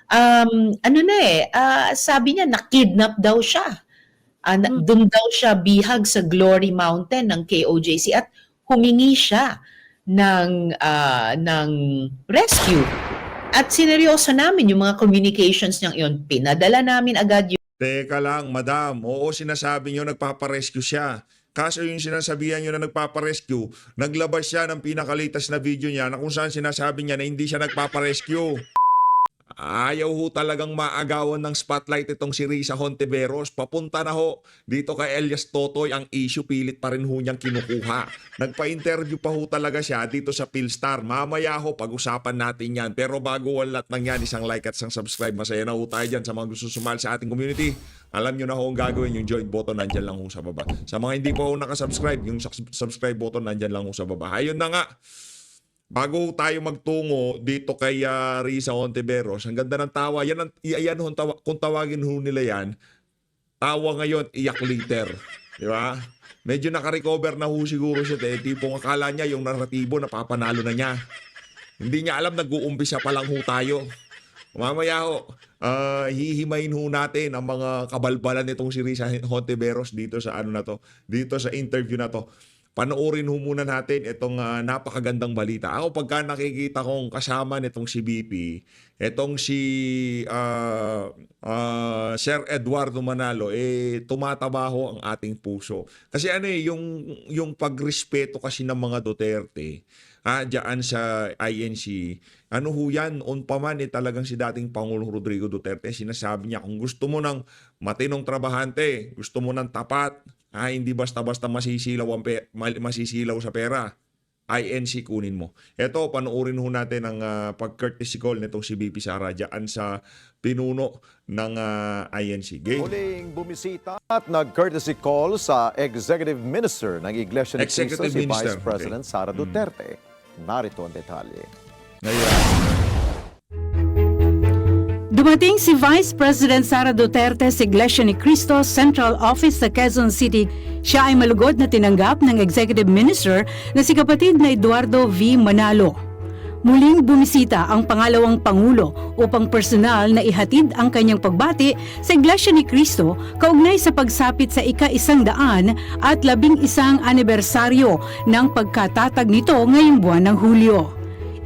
Ano na sabi niya na-kidnap daw siya. Hmm. Dun daw siya bihag sa Glory Mountain ng KOJC at humingi siya ng rescue. At sineryoso namin yung mga communications niyang iyon. Pinadala namin agad Teka lang, madam. Oo, sinasabi nyo nagpaparescue siya. Kaso yung sinasabihan nyo na nagpaparescue, naglabas siya ng pinakalitas na video niya na kung saan sinasabi niya na hindi siya nagpaparescue. Ayaw ho talagang maagawan ng spotlight itong si Risa Hontiveros. Papunta na ho dito kay Elias Totoy. Ang issue pilit pa rin ho niyang kinukuha. Nagpa-interview pa ho talaga siya dito sa Philstar. Mamaya ho pag-usapan natin yan. Pero bago ang lahat ng yan, isang like at isang subscribe. Masaya na ho tayo dyan sa mga gusto sumali sa ating community. Alam nyo na ho ang gagawin. Yung join button nandyan lang ho sa baba. Sa mga hindi pa ho nakasubscribe, yung subscribe button nandyan lang ho sa baba. Ayun na nga. Bago tayo magtungo dito kay Risa Hontiveros, ang ganda ng tawa. Yan kung tawagin ho nila yan, tawa ngayon, iyak later. Di ba? Medyo nakarecover na ho siguro siya. Tipong akala niya yung naratibo napapanalo na niya. Hindi niya alam, nag-uumpisa pa lang ho tayo. Mamaya ho, hihimayin ho natin ang mga kabalbalan nitong si Risa Hontiveros dito sa dito sa interview na to. Panoorin ho muna natin itong napakagandang balita. Ako pagka nakikita kong kasama nitong si BP, itong si Sir Eduardo Manalo, tumataba ho ang ating puso. Kasi yung pagrespeto kasi ng mga Duterte, diyan sa INC, ano ho yan, on pa man talagang si dating Pangulong Rodrigo Duterte, sinasabi niya kung gusto mo ng matinong trabahante, gusto mo ng tapat, hindi basta-basta masisilaw sa pera. INC kunin mo. Ito, panoorin ho natin ang pag-courtesy call nitong si BP Sara dyan sa pinuno ng INC. Muling bumisita at nag-courtesy call sa Executive Minister ng Iglesia ni Cristo si Vice President Sara Duterte. Narito ang detalye. Dumating si Vice President Sara Duterte sa Iglesia ni Cristo Central Office sa Quezon City. Siya ay malugod na tinanggap ng Executive Minister na si kapatid na Eduardo V. Manalo. Muling bumisita ang pangalawang Pangulo upang personal na ihatid ang kanyang pagbati sa Iglesia ni Cristo kaugnay sa pagsapit sa ika-100 at 11 anibersaryo ng pagkatatag nito ngayong buwan ng Hulyo.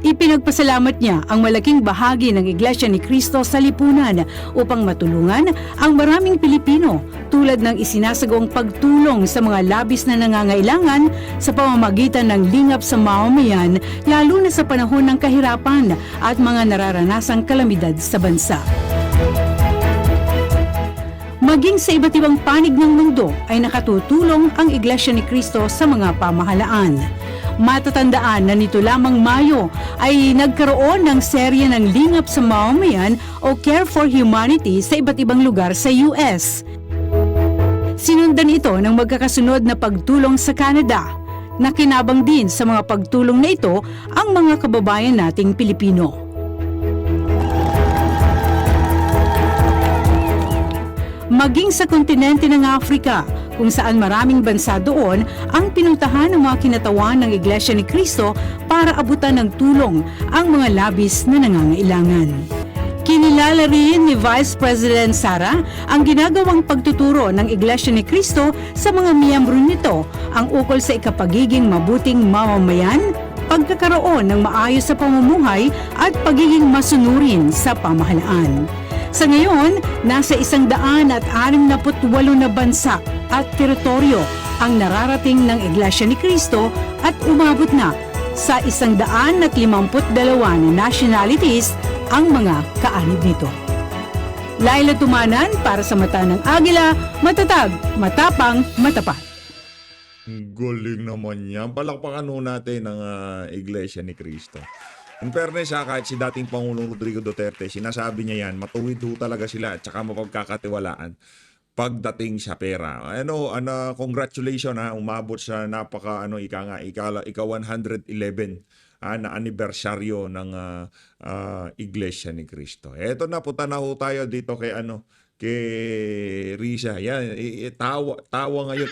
Ipinagpasalamat niya ang malaking bahagi ng Iglesia ni Cristo sa lipunan upang matulungan ang maraming Pilipino tulad ng isinasagawang pagtulong sa mga labis na nangangailangan sa pamamagitan ng lingap sa mamamayan lalo na sa panahon ng kahirapan at mga nararanasang kalamidad sa bansa. Maging sa iba't ibang panig ng mundo ay nakatutulong ang Iglesia ni Cristo sa mga pamahalaan. Matatandaan na nito lamang Mayo ay nagkaroon ng serye ng lingap sa mamamayan o Care for Humanity sa iba't ibang lugar sa US. Sinundan ito ng magkakasunod na pagtulong sa Canada. Nakinabang din sa mga pagtulong na ito ang mga kababayan nating Pilipino. Maging sa kontinente ng Africa, kung saan maraming bansa doon ang pinuntahan ng mga kinatawan ng Iglesia ni Cristo para abutan ng tulong ang mga labis na nangangailangan. Kinilala rin ni Vice President Sara ang ginagawang pagtuturo ng Iglesia ni Cristo sa mga miyembro nito ang ukol sa ikapagiging mabuting mamamayan, pagkakaroon ng maayos sa pamumuhay at pagiging masunurin sa pamahalaan. Sa ngayon, nasa 168 na bansa at teritoryo ang nararating ng Iglesia ni Cristo at umabot na sa 152 na nationalities ang mga kaanib nito. Laila Tumanan para sa Mata ng Agila, matatag, matapang, matapat. Galing naman yan. Palakpakan ho natin ang Iglesia ni Cristo. In fairness kahit si dating Pangulong Rodrigo Duterte, sinasabi niya yan, matuwid ho talaga sila at saka mapagkakatiwalaan pagdating sa pera. Congratulations umabot sa ika 111 na anibersaryo ng Iglesia ni Cristo. Eto na, punta na ho tayo dito kay Risa. Yan, tawa ngayon,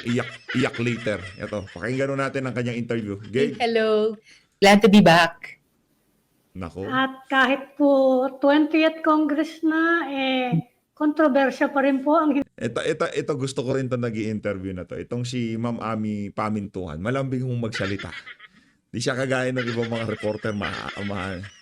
iyak later. Ito, pakinggan natin ang kanyang interview. Hello. Glad to be back. Nako. At kahit po 20th Congress na, kontrobersya pa rin po ang Ito gusto ko rin to nag-i-interview na to. Itong si Ma'am Ami Pamintuhan, malambing hong magsalita. Di siya kagaya ng ibang mga reporter,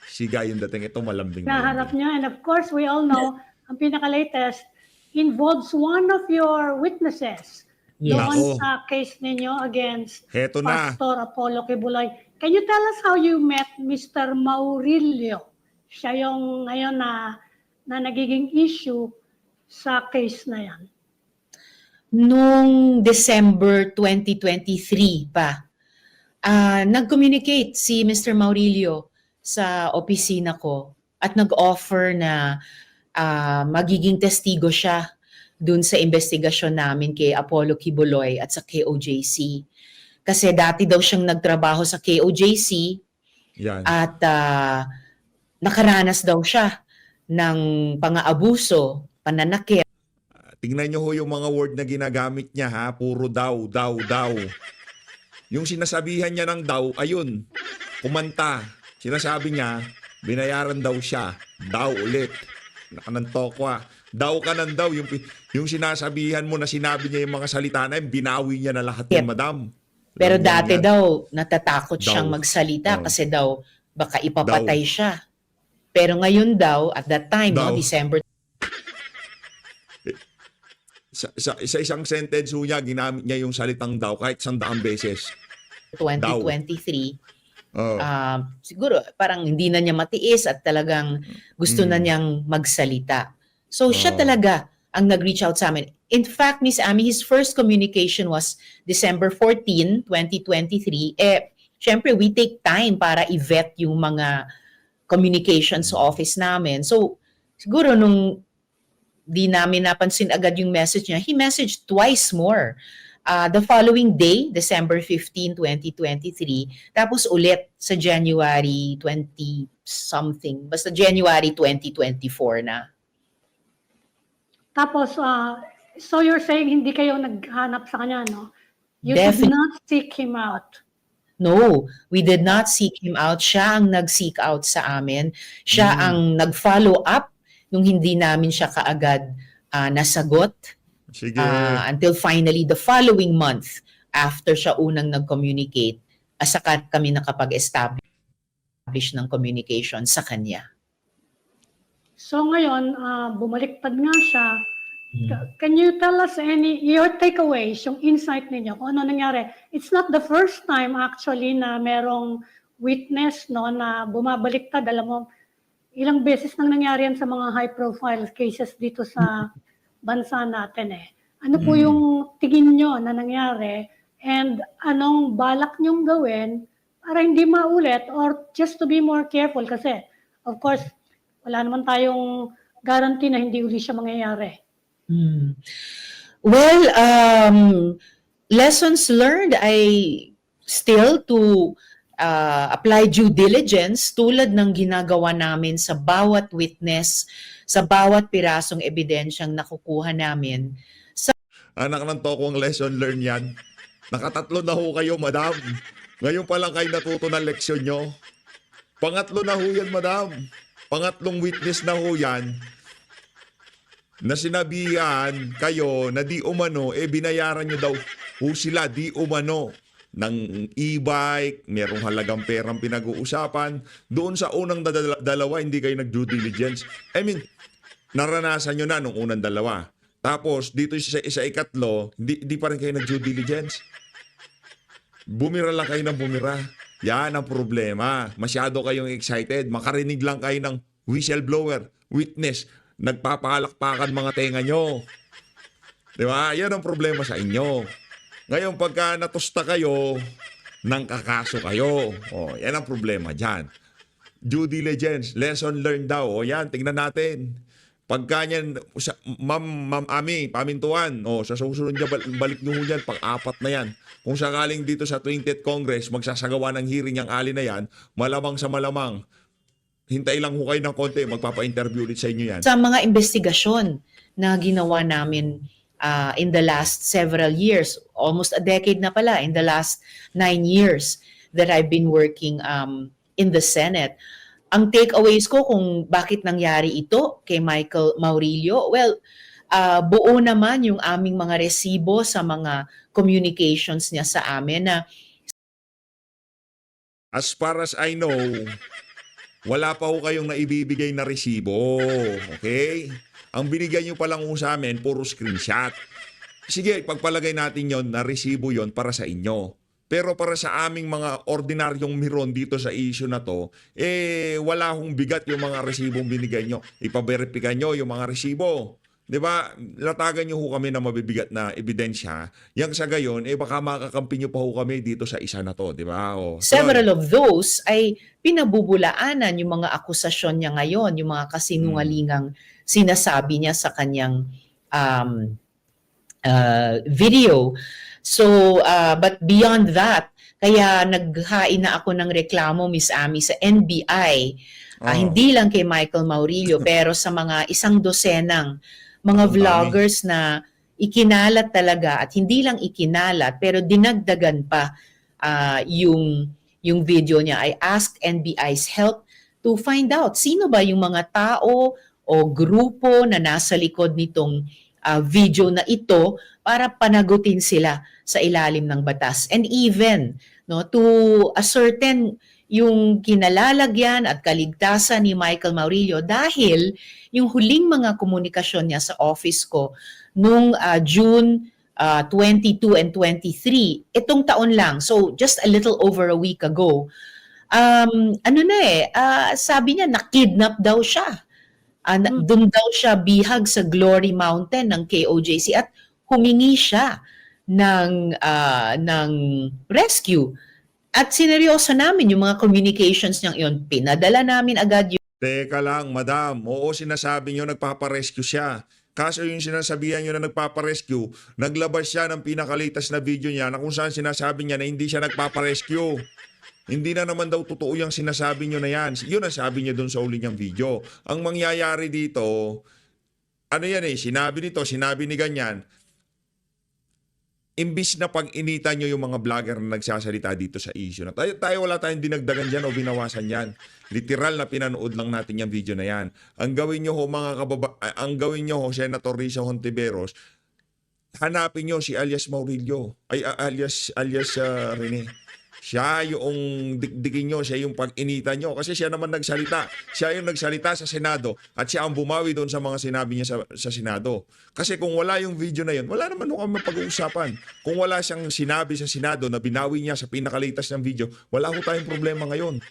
siga yung dating. Ito malambing. naharap niya. And of course, we all know, ang pinaka-latest involves one of your witnesses doon Nako. sa case ninyo against Heto na. Pastor Apollo Kibuloy. Can you tell us how you met Mr. Maurilio? Siya yung ngayon na nagiging issue sa case na yan. Noong December 2023 pa, nag-communicate si Mr. Maurilio sa opisina ko at nag-offer na magiging testigo siya dun sa investigasyon namin kay Apollo Kibuloy at sa KOJC. Kasi dati daw siyang nagtrabaho sa KOJC Yan. at nakaranas daw siya ng pang-aabuso, pananakit. Tingnan nyo ho yung mga word na ginagamit niya ha. Puro daw. Yung sinasabihan niya ng daw, ayun, kumanta. Sinasabi niya, binayaran daw siya. Daw ulit. Nakanantokwa. Daw ka ng daw. Yung sinasabihan mo na sinabi niya yung mga salita na yun, binawi niya na lahat Yep. yung madam. Pero Alam niyo dati yan. daw, natatakot Daw. siyang magsalita Oh. kasi daw baka ipapatay siya. Pero ngayon daw, at that time, Daw. no, December Sa isang sentence ho niya, ginamit niya yung salitang daw kahit 100 beses. 2023, Oh. siguro parang hindi na niya matiis at talagang gusto na niyang magsalita. So siya Oh. talaga ang nag-reach out sa amin. In fact, Miss Ami, his first communication was December 14, 2023. Syempre, we take time para i-vet yung mga communications sa office namin. So, siguro nung di namin napansin agad yung message niya, he messaged twice more. The following day, December 15, 2023, tapos ulit sa January 20-something, basta January 2024 na. Tapos, so you're saying hindi kayo naghanap sa kanya, no? You Definitely. did not seek him out. No, we did not seek him out. Siya ang nag-seek out sa amin. Siya ang nag-follow up nung hindi namin siya kaagad nasagot. Sige. Until finally, the following month, after siya unang nag-communicate, saka kami nakapag-establish ng communication sa kanya. So ngayon, bumaliktad nga siya. Can you tell us your takeaways, yung insight ninyo, kung ano nangyari? It's not the first time actually na merong witness, no, na bumabaliktad. Alam mo, ilang beses nang nangyari yan sa mga high-profile cases dito sa bansa natin eh. Ano po yung tingin nyo na nangyari and anong balak nyong gawin para hindi maulit or just to be more careful kasi of course wala naman tayong guarantee na hindi uli siya mangyayari. Well, lessons learned ay still to apply due diligence tulad ng ginagawa namin sa bawat witness, sa bawat pirasong ebidensyang nakukuha namin. Anak ng toko ang lesson learned yan. Nakatatlo na ho kayo, madam. Ngayon pa lang kayo natuto ng leksyon nyo. Pangatlo na ho yan, madam. Pangatlong witness na ho yan na sinabihan kayo na di umano, binayaran nyo daw ho sila di umano ng e-bike, merong halagang perang pinag-uusapan. Doon sa unang dalawa, hindi kayo nag-due diligence. I mean, naranasan nyo na nung unang dalawa. Tapos, dito sa ikatlo, hindi pa rin kayo nag-due diligence. Bumira lang kayo ng bumira. Yan ang problema. Masyado kayong excited. Makarinig lang kayo ng whistleblower, witness, nagpapalakpakan mga tenga nyo. Di ba? Yan ang problema sa inyo. Ngayon, pagka natusta kayo, nang kakaso kayo. O, yan ang problema dyan. Due diligence, lesson learned daw. O yan, tingnan natin. Pagka yan, Ma'am Ami, Pamintuan, sa susunod niya, balik nyo yan, pang-apat na yan. Kung sakaling dito sa 20th Congress, magsasagawa ng hearing yung ali na yan, malamang sa malamang, hintay lang ho kayo ng konti, magpapa-interview ulit sa inyo yan. Sa mga investigasyon na ginawa namin in the last several years, almost a decade na pala, in the last 9 years that I've been working in the Senate, ang takeaways ko kung bakit nangyari ito kay Michael Maurilio, well, buo naman yung aming mga resibo sa mga communications niya sa amin na As far as I know, wala pa ho kayong naibibigay na resibo. Okay? Ang binigay nyo pa lang ho sa amin, puro screenshot. Sige, pagpalagay natin yon na resibo yon para sa inyo. Pero para sa aming mga ordinaryong miron dito sa issue na to, wala hong bigat yung mga resibong binigay nyo. Ipaberipika nyo yung mga resibo. 'Di ba? Latagan nyo ho kami na mabibigat na ebidensya. Yang sa gayon, baka makakampi nyo pa ho kami dito sa isa na to. 'Di ba? several of those ay pinabubulaanan yung mga akusasyon niya ngayon, yung mga kasinungalingang sinasabi niya sa kanyang video. So, but beyond that, kaya naghain na ako ng reklamo, Miss Ami, sa NBI. Hindi lang kay Michael Maurilio, pero sa mga 100 mga vloggers na ikinalat talaga, at hindi lang ikinalat, pero dinagdagan pa yung video niya. I asked NBI's help to find out sino ba yung mga tao o grupo na nasa likod nitong video na ito para panagutin sila sa ilalim ng batas. And even to ascertain yung kinalalagyan at kaligtasan ni Michael Maurilio, dahil yung huling mga komunikasyon niya sa office ko nung June 22 and 23, itong taon lang, so just a little over a week ago, sabi niya na-kidnap daw siya. Doon daw siya bihag sa Glory Mountain ng KOJC at humingi siya ng rescue. At sineryoso namin yung mga communications niyang iyon. Pinadala namin agad yung Teka lang, madam. Oo, sinasabi nyo nagpaparescue siya. Kaso yung sinasabihan nyo na nagpaparescue, naglabas siya ng pinakalitas na video niya na kung saan sinasabi niya na hindi siya nagpaparescue. Hindi na naman daw totoo yung sinasabi nyo na yan. Yun ang sabi niya doon sa uli niyang video. Ang mangyayari dito, sinabi ni ganyan, imbis na pag-inita nyo yung mga vlogger na nagsasalita dito sa issue na tayo wala tayong dinagdagan dyan o binawasan yan. Literal na pinanood lang natin yung video na yan. Ang gawin nyo ho Senator Risa Hontiveros, hanapin nyo si alias Maurilio, alias Rene. Siya yung dikdikin nyo, siya yung pag-inita nyo. Kasi siya naman nagsalita. Siya yung nagsalita sa Senado at siya ang bumawi doon sa mga sinabi niya sa Senado. Kasi kung wala yung video na yun, wala naman kami pag-uusapan. Kung wala siyang sinabi sa Senado na binawi niya sa pinakalitas ng video, wala ko tayong problema ngayon.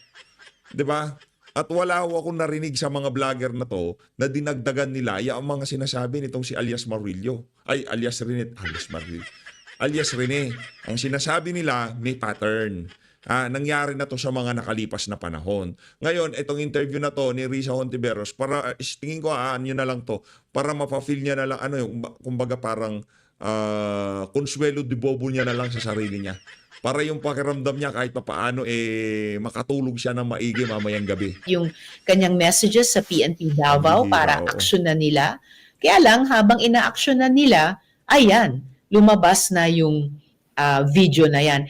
'Di ba? At wala ko akong narinig sa mga vlogger na to na dinagdagan nila yung mga sinasabi nitong si alias Maurilio. Alias Rene. Ang sinasabi nila may pattern. Nangyari na to sa mga nakalipas na panahon. Ngayon, itong interview na to ni Risa Hontiveros, para tingin ko yun na lang to, para mapa-feel niya na lang, kumbaga parang consuelo de bobo niya na lang sa sarili niya. Para yung pakiramdam niya kahit papaano makatulog siya ng maigi mamayang gabi. Yung kanyang messages sa PNP Davao para aksyonan nila. Kaya lang, habang ina-aksyonan nila, ayan, lumabas na yung video na yan.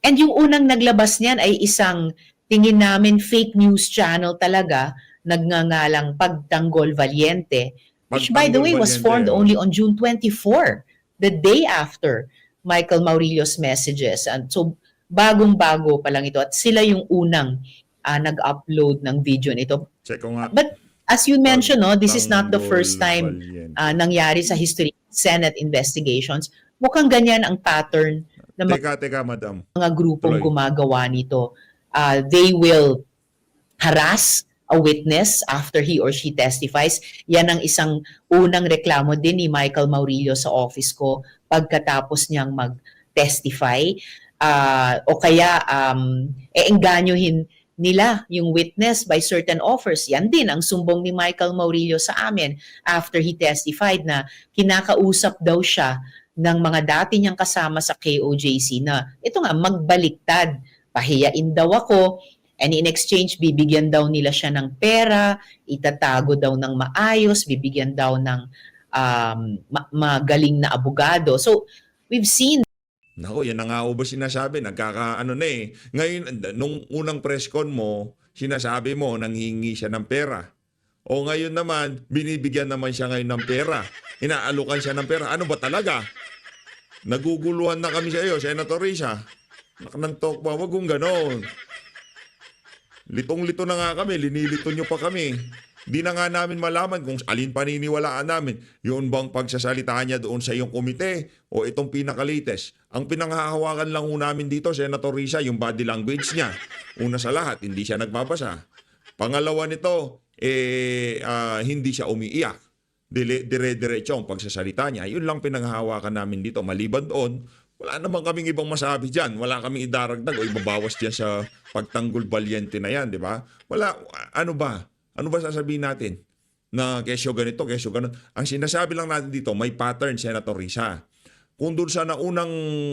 And yung unang naglabas niyan ay isang tingin namin fake news channel talaga, nagngangalang Pagtanggol Valiente, which by the way was formed only on June 24, the day after Michael Maurilio's messages. And so bagong-bago pa lang ito at sila yung unang nag-upload ng video nito. Check ko nga. But as you mentioned, this is not the first time nangyari sa history of Senate investigations. Mukhang ganyan ang pattern ng Teka, madam. mga grupong gumagawa nito. They will harass a witness after he or she testifies. Yan ang isang unang reklamo din ni Michael Maurilio sa office ko pagkatapos niyang mag-testify. O kaya engganyohin nila yung witness by certain offers. Yan din ang sumbong ni Michael Maurilio sa amin after he testified na kinakausap daw siya ng mga dati niyang kasama sa KOJC na ito nga, magbaliktad, pahiyain daw ako, and in exchange, bibigyan daw nila siya ng pera, itatago daw ng maayos, bibigyan daw ng magaling na abogado. So, we've seen. Nako, yan na nga ba sinasabi, Ngayon, nung unang press con mo, sinasabi mo, nanghingi siya ng pera. O ngayon naman, binibigyan naman siya ngayon ng pera. Inaalukan siya ng pera. Ano ba talaga? Naguguluhan na kami sa iyo, Senator Risa. Nakanantok ba? Wag kong ganon. Litong-lito na nga kami, linilito nyo pa kami. Di na nga namin malaman kung alin paniniwalaan namin. Yun bang pagsasalita niya doon sa iyong komite o itong pinaka-latest? Ang pinanghahawakan lang ho namin dito, Senator Risa, yung body language niya. Una sa lahat, hindi siya nagbabasa. Pangalawa nito, hindi siya umiiyak. Dire-diretso ang pagsasalita niya. Yun lang pinanghahawakan namin dito. Maliban doon, wala naman kaming ibang masabi dyan. Wala kaming idaragdag o ibabawas dyan sa pagtanggol balyente na yan, di ba? Wala, ano ba? Ano ba sasabihin natin? Na kesyo ganito, kesyo ganun. Ang sinasabi lang natin dito, may pattern, Senator Risa. Kung doon sa naunang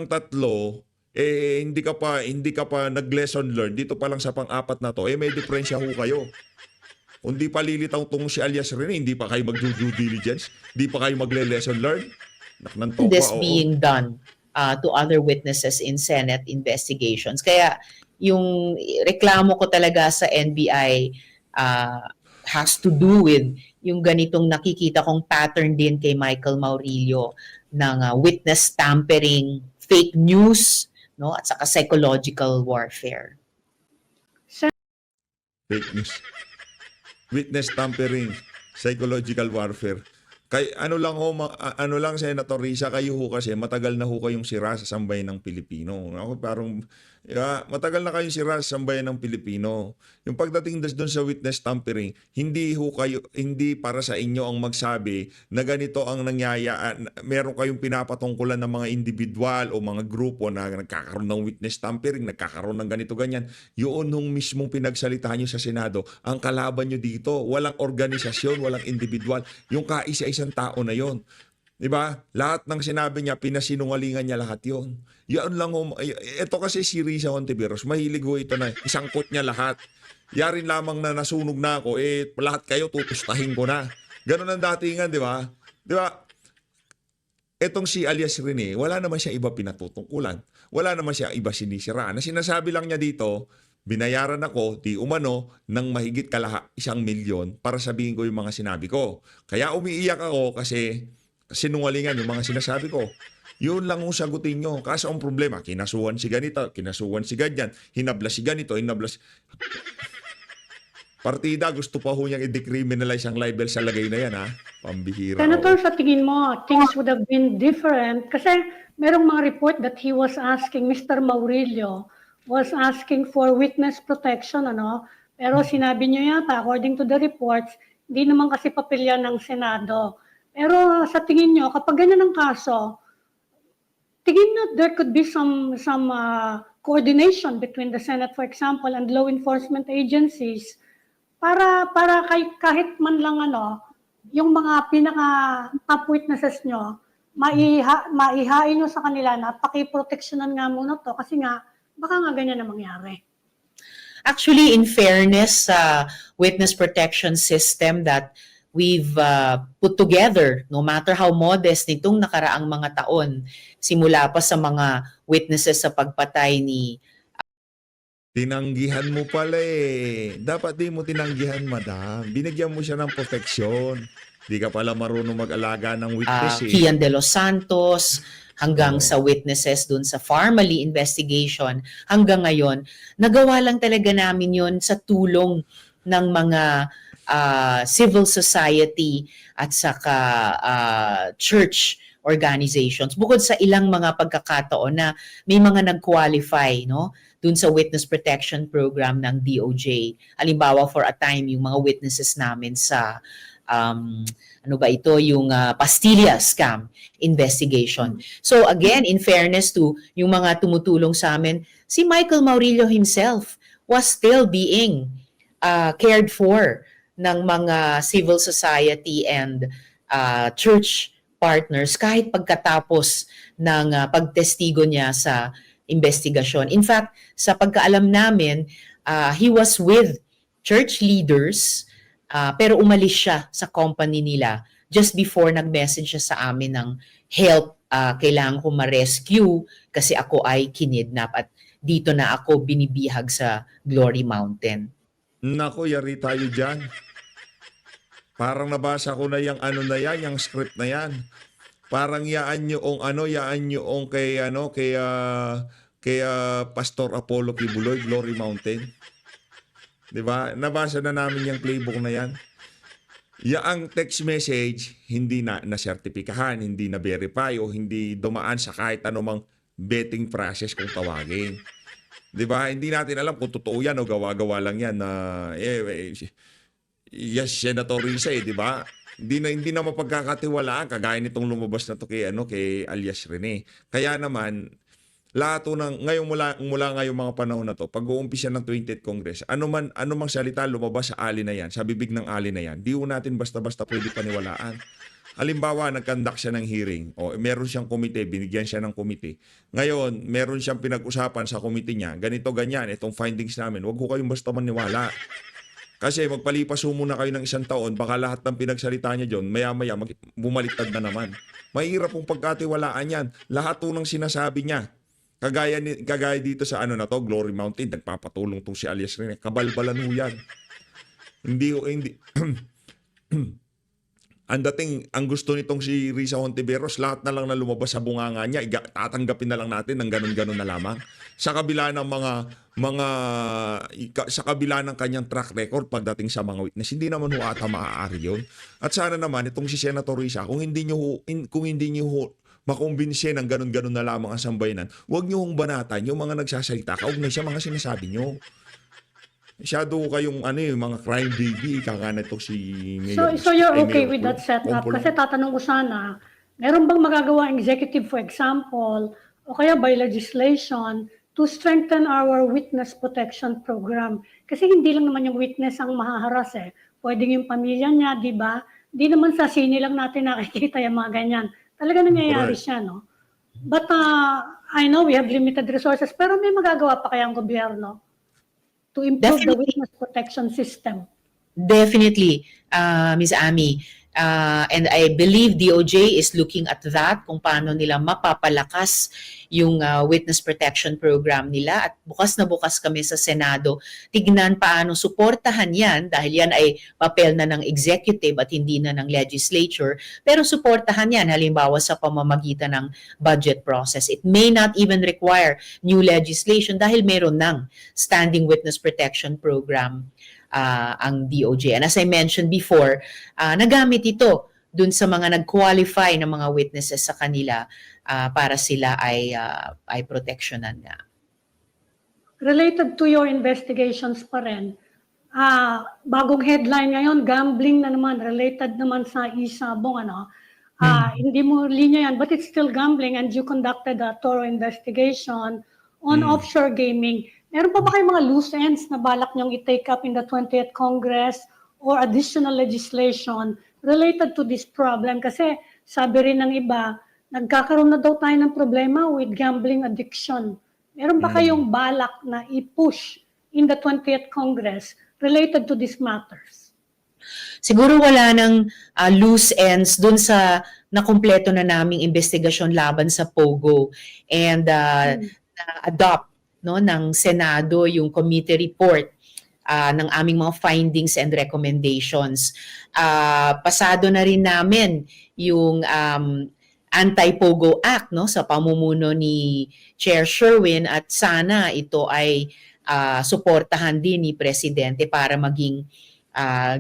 tatlo, hindi ka pa nag-lesson learned, dito pa lang sa pang-apat na to, may diferensya ho kayo. Kung di pa lilitaw tong si alias Rene, hindi pa kayo mag-due diligence, hindi pa kayo magle-lesson learn. This being done to other witnesses in Senate investigations. Kaya yung reklamo ko talaga sa NBI has to do with yung ganitong nakikita kong pattern din kay Michael Maurilio ng witness tampering, fake news, no, at saka psychological warfare. Fake news. Witness tampering, psychological warfare. Kay ano lang Senator Risa, kayo ho kasi matagal na ho kayong sira sa sambayan ng Pilipino. Ako parang matagal na kayong sira sa sambayan ng Pilipino. Yung pagdating doon sa witness tampering, hindi para sa inyo ang magsabi na ganito ang meron kayong pinapatungkulan ng mga individual o mga grupo na nagkakaroon ng witness tampering, nagkakaroon ng ganito ganyan. Yun nung mismong pinagsalitahan nyo sa Senado, ang kalaban nyo dito, walang organisasyon, walang individual, yung kaisa-isang tao na yon. Diba? Lahat ng sinabi niya, pinasinungalingan niya lahat yon. Yan lang ito kasi si Risa Hontiveros, mahilig ho ito na isangkot niya lahat. Yarin lamang na nasunog na ako, lahat kayo tutustahin ko na. Ganun ang datingan, di ba? Di ba? Etong si alias Rene, wala naman siya iba pinatutungkulan. Wala naman siya iba sinisira. Na sinasabi lang niya dito, binayaran ako, di umano, ng mahigit 1 milyon para sabihin ko yung mga sinabi ko. Kaya umiiyak ako kasi sinungalingan yung mga sinasabi ko. Yun lang ang sagutin nyo. Kaso ang problema, kinasuhan si ganito, kinasuhan si ganyan, hinablas si ganito, hinablas. Partida, gusto pa ho niyang i-decriminalize ang libel sa lagay na yan, ha? Pambihira. Senator, sa tingin mo, things would have been different kasi merong mga report that he was asking, Mr. Maurilio was asking for witness protection, ano? Pero sinabi niyo yata, according to the reports, hindi naman kasi papilya ng Senado. Pero sa tingin niyo, kapag ganyan ang kaso, tingin niyo there could be some coordination between the Senate, for example, and law enforcement agencies para kahit man lang yung mga pinaka-top witnesses nyo, maihain nyo sa kanila na pakiproteksyonan nga muna to kasi nga, baka nga ganyan na mangyari. Actually, in fairness sa witness protection system that we've put together, no matter how modest nitong nakaraang mga taon, simula pa sa mga witnesses sa pagpatay ni Tinanggihan mo pala Dapat di mo tinanggihan, madam. Binigyan mo siya ng proteksyon. Di ka pala marunong mag-alaga ng witness Kian de los Santos, hanggang sa witnesses dun sa Farmally investigation, hanggang ngayon, nagawa lang talaga namin yon sa tulong ng mga civil society at saka church organizations. Bukod sa ilang mga pagkakataon na may mga nag-qualify, no, dun sa witness protection program ng DOJ. Halimbawa, for a time, yung mga witnesses namin sa yung Pastilla scam investigation. So again, in fairness to yung mga tumutulong sa amin, si Michael Maurilio himself was still being cared for ng mga civil society and church partners kahit pagkatapos ng pagtestigo niya sa investigasyon. In fact, sa pagkaalam namin, he was with church leaders pero umalis siya sa company nila just before nag-message siya sa amin ng help, kailangan ko ma-rescue kasi ako ay kinidnap at dito na ako binibihag sa Glory Mountain. Nako, yari tayo dyan. Parang nabasa ko na yung ano na yan, yung script na yan. Parang yaan yung kay Pastor Apollo Kibuloy, Glory Mountain. 'Di ba? Nabasa na namin yung playbook na yan. Yaang text message, hindi na sertipikahan, hindi na verify o hindi dumaan sa kahit anumang betting process kung tawagin. 'Di ba? Hindi natin alam kung totoo yan o gawa-gawa lang yan na yes, Senator Risa, 'di ba? Hindi na mapagkakatiwalaan kagaya nitong lumabas na to kay alias Rene. Kaya naman lahat ng mula ngayong mga panahon na to, pag-uumpisa ng 20th Congress, ano mang salita lumabas sa ali na yan, sa bibig ng ali na yan, di natin basta-basta pwede paniwalaan. Halimbawa, nag-conduct siya ng hearing o meron siyang komite, binigyan siya ng komite. Ngayon, meron siyang pinag-usapan sa komite niya, ganito, ganyan, itong findings namin, wag ko kayong basta maniwala. Kasi magpalipas muna kayo ng 1 taon, baka lahat ng pinagsalita niya dyan, maya-maya bumaliktad na naman. Mahirap pong pagkatiwalaan yan. Lahat po ng sinasabi niya, kagaya dito sa Glory Mountain, nagpapatulong tong si alias Rene. Kabalbalan ho yan. Hindi. Ang gusto nitong si Risa Hontiveros, lahat na lang na lumabas sa bunganga niya, tatanggapin na lang natin ng ganun-ganun na lamang. Sa kabila ng sa kabila ng kanyang track record pagdating sa mga witness, hindi naman ho ata maaari yun. At sana naman itong si Senator Risa, kung hindi niyo makumbinse ng ganun-ganun na lamang ang sambayanan, huwag niyo hong banatan yung mga nagsasalita, kaugnay sa mga sinasabi niyo. Masyado kayong mga crime baby, kakana ito si Mayor. So you're okay with that setup? Kasi tatanong ko sana, meron bang magagawa executive, for example, o kaya by legislation, to strengthen our witness protection program? Kasi hindi lang naman yung witness ang mahaharas eh. Pwedeng yung pamilya niya, di ba? Di naman sa sine lang natin nakikita yung mga ganyan. Talaga nangyayari siya, no? But I know we have limited resources, pero may magagawa pa kaya ang gobyerno to improve the witness protection system? Definitely, Ms. Ami. And I believe DOJ is looking at that, kung paano nila mapapalakas yung witness protection program nila. At bukas na bukas kami sa Senado, tignan paano suportahan yan, dahil yan ay papel na ng executive at hindi na ng legislature. Pero suportahan yan, halimbawa sa pamamagitan ng budget process. It may not even require new legislation dahil meron ng standing witness protection program ang DOJ. And as I mentioned before, nagamit ito dun sa mga nag-qualify ng mga witnesses sa kanila para sila ay protectionan nga. Related to your investigations pa rin, bagong headline ngayon, gambling na naman, related naman sa isabong, hindi mo linya yan, but it's still gambling, and you conducted a thorough investigation on offshore gaming. Meron pa ba kayong mga loose ends na balak niyong i-take up in the 20th Congress or additional legislation related to this problem? Kasi sabi rin ng iba, nagkakaroon na daw tayo ng problema with gambling addiction. Meron ba kayong balak na i-push in the 20th Congress related to these matters? Siguro wala nang loose ends dun sa nakumpleto na naming investigasyon laban sa POGO, and na-adopt ng Senado yung committee report ng aming mga findings and recommendations. Pasado na rin namin yung Anti-POGO Act sa pamumuno ni Chair Sherwin, at sana ito ay suportahan din ni Presidente para maging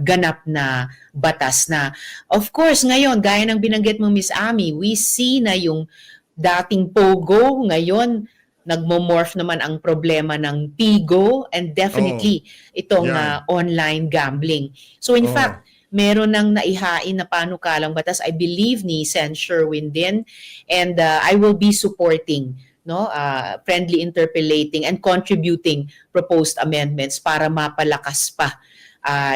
ganap na batas na. Of course, ngayon, gaya ng binanggit mo, Miss Ami, we see na yung dating POGO ngayon nagmo-morph naman ang problema ng PIGO, and definitely itong online gambling. So in fact, meron nang naihain na panukalang batas, I believe ni Sen. Sherwin din, and I will be supporting friendly interpolating and contributing proposed amendments para mapalakas pa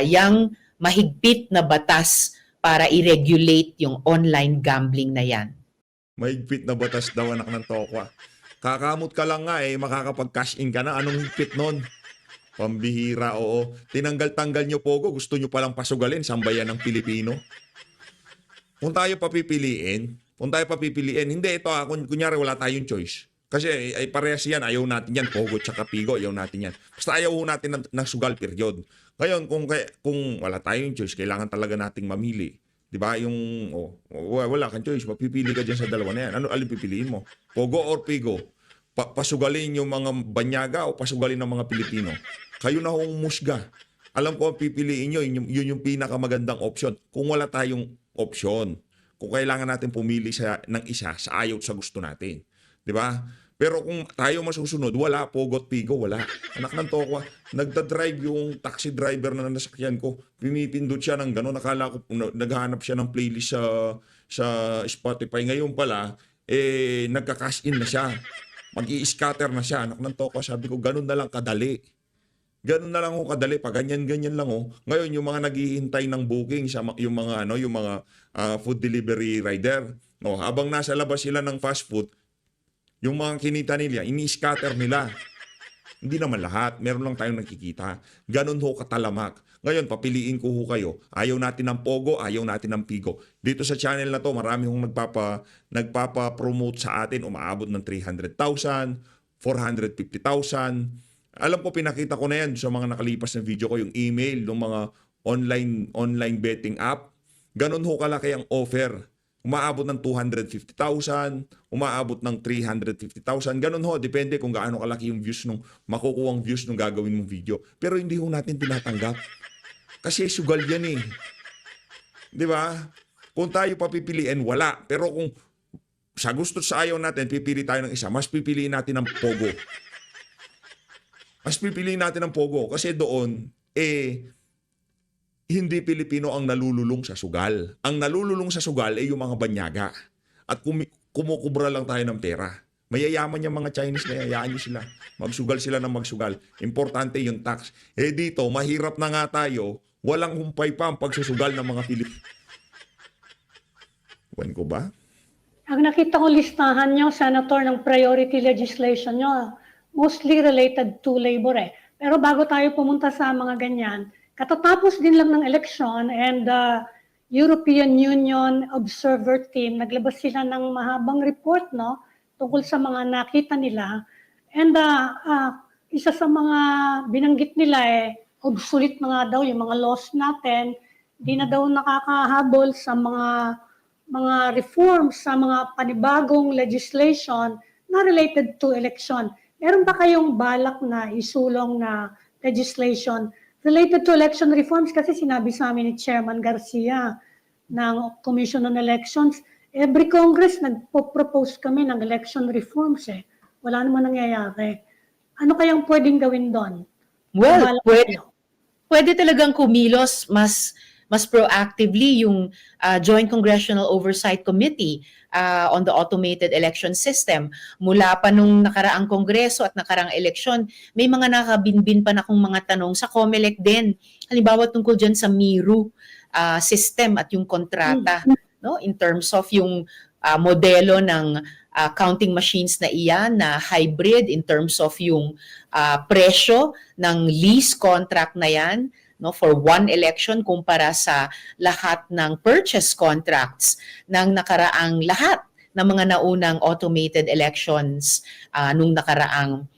yung mahigpit na batas para i-regulate yung online gambling na yan. Mahigpit na batas daw, anak ng tokwa. Kakamot ka lang nga makakapag-cash in ka na. Anong higpit nun? Pambihira, oo. Tinanggal-tanggal nyo POGO, gusto nyo palang pasugalin, sambayan ng Pilipino. Kung tayo papipiliin, hindi ito, kunyari wala tayong choice. Kasi ay parehas yan, ayaw natin yan, Pogo tsaka Pigo, ayaw natin yan. Basta ayaw natin ng sugal period. Ngayon, kung wala tayong choice, kailangan talaga nating mamili. 'Di ba? Wala kang choice, mapipili ka diyan sa dalawa na yan. Alin pipiliin mo? Pogo or Pigo? Pasugalin yung mga banyaga o pasugalin ng mga Pilipino? Kayo na hong musga. Alam ko ang pipiliin nyo, yun yung pinakamagandang option. Kung wala tayong option, kung kailangan natin pumili ng isa sa ayaw sa gusto natin. 'Di ba? Pero kung tayo masusunod, wala, Pogo at Pigo, wala. Anak ng tokwa, nagdadrive yung taxi driver na nasakyan ko. Pinipindot siya ng gano'n. Nakala ko, naghahanap siya ng playlist sa Spotify. Ngayon pala, nagka-cash in na siya. Mag-i-scatter na siya. Anak ng tokwa, sabi ko, gano'n na lang kadali. Gano'n na lang kadali. Pag ganyan-ganyan lang Ngayon, yung mga naghihintay ng booking, yung mga food delivery rider, habang nasa labas sila ng fast food, yung mga kinita nila, ini-scatter nila. Hindi naman lahat. Meron lang tayong nakikita. Ganun katalamak. Ngayon, papiliin ko kayo. Ayaw natin ng Pogo, ayaw natin ng Pigo. Dito sa channel na to, marami nagpapa-promote sa atin. Umaabot ng 300,000, 450,000. Alam ko, pinakita ko na yan sa mga nakalipas na video ko, yung email ng mga online betting app. Ganun kalaki ang offer. Umaabot ng 250,000, umaabot ng 350,000. Ganun depende kung gaano kalaki yung views makukuhang views nung gagawin mong video. Pero hindi natin tinatanggap. Kasi sugal yan eh. Di ba? Kung tayo papipiliin, wala. Pero kung sa gusto sa ayaw natin, pipili tayo ng isa, mas pipiliin natin ng Pogo. Mas pipiliin natin ng Pogo. Kasi doon, hindi Pilipino ang nalululong sa sugal. Ang nalululong sa sugal ay yung mga banyaga. At kumukubra lang tayo ng pera. Mayayaman yung mga Chinese na hayaan nyo sila. Magsugal sila ng magsugal. Importante yung tax. Dito, mahirap na nga tayo. Walang humpay pa ang pagsusugal ng mga Pilipino. Wan ko ba? Ang nakita ko listahan nyo, Senator, ng priority legislation nyo, mostly related to labor Pero bago tayo pumunta sa mga ganyan, katatapos din lang ng election and the European Union Observer Team, naglabas sila ng mahabang report tungkol sa mga nakita nila. And isa sa mga binanggit nila obsolete na nga daw yung mga laws natin, di na daw nakakahabol sa mga reforms, sa mga panibagong legislation na related to election. Meron ba kayong balak na isulong na legislation related to election reforms? Kasi sinabi sa amin ni Chairman Garcia ng Commission on Elections, every Congress nagpo-propose kami ng election reforms Wala naman nangyayari. Ano kayang pwedeng gawin doon? Well, pwede talagang kumilos mas proactively yung Joint Congressional Oversight Committee on the Automated Election System. Mula pa nung nakaraang kongreso at nakaraang eleksyon, may mga nakabinbin pa na kung mga tanong sa COMELEC din. Halimbawa tungkol dyan sa MIRU system at yung kontrata, in terms of yung modelo ng counting machines na iyan na hybrid, in terms of yung presyo ng lease contract na yan, for one election kumpara sa lahat ng purchase contracts ng nakaraang lahat ng mga naunang automated elections nung nakaraang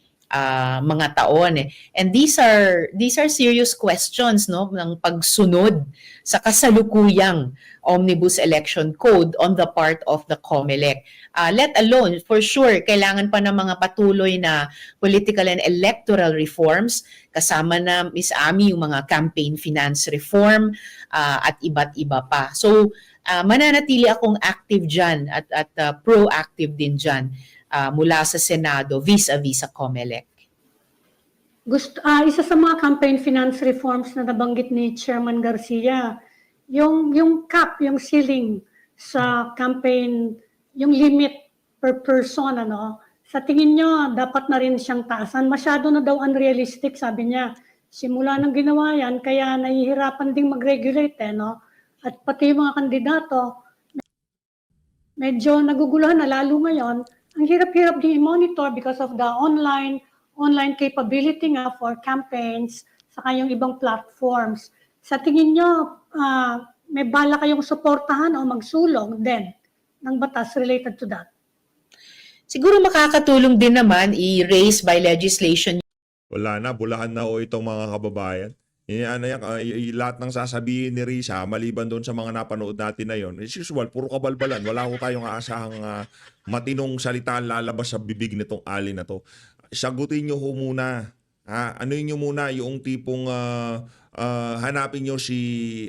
mga taon And these are serious questions ng pagsunod sa kasalukuyang Omnibus Election Code on the part of the COMELEC. Let alone, for sure, kailangan pa ng mga patuloy na political and electoral reforms, kasama na Ms. Ami yung mga campaign finance reform at iba't iba pa. So, mananatili akong active dyan at proactive din dyan mula sa Senado vis-a-vis sa COMELEC. Isa sa mga campaign finance reforms na nabanggit ni Chairman Garcia, yung cap, yung ceiling sa campaign, yung limit per person, sa tingin nyo, dapat na rin siyang taasan. Masyado na daw unrealistic, sabi niya. Simula nang ginawa yan, kaya nahihirapan ding mag-regulate, At pati yung mga kandidato, medyo naguguluhan na lalo ngayon. Ang hirap-hirap din i-monitor because of the online capability nga for campaigns sa kayong ibang platforms. Sa tingin nyo, may bala kayong suportahan o magsulong din ng batas related to that? siguro makakatulong din naman i-raise by legislation. Wala na, bulahan na itong mga kababayan. Lahat ng sasabihin ni Risa, maliban doon sa mga napanood natin na yon, as usual, puro kabalbalan. Wala ko tayong aasahang matinong salita lalabas sa bibig nitong alin na to. Sagutin nyo ho muna. Ano nyo muna yung tipong hanapin nyo si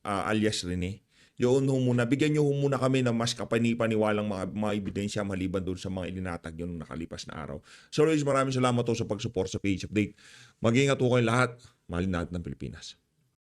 alias Rene. Yun ho muna, bigyan nyo ho muna kami ng mas kapani-paniwalang mga ebidensya maliban doon sa mga ilinatag yun nung nakalipas na araw. So, Luis, maraming salamat po sa pag-support sa PH Update. Mag-ingat po kayong lahat. Mahalin natin ng Pilipinas.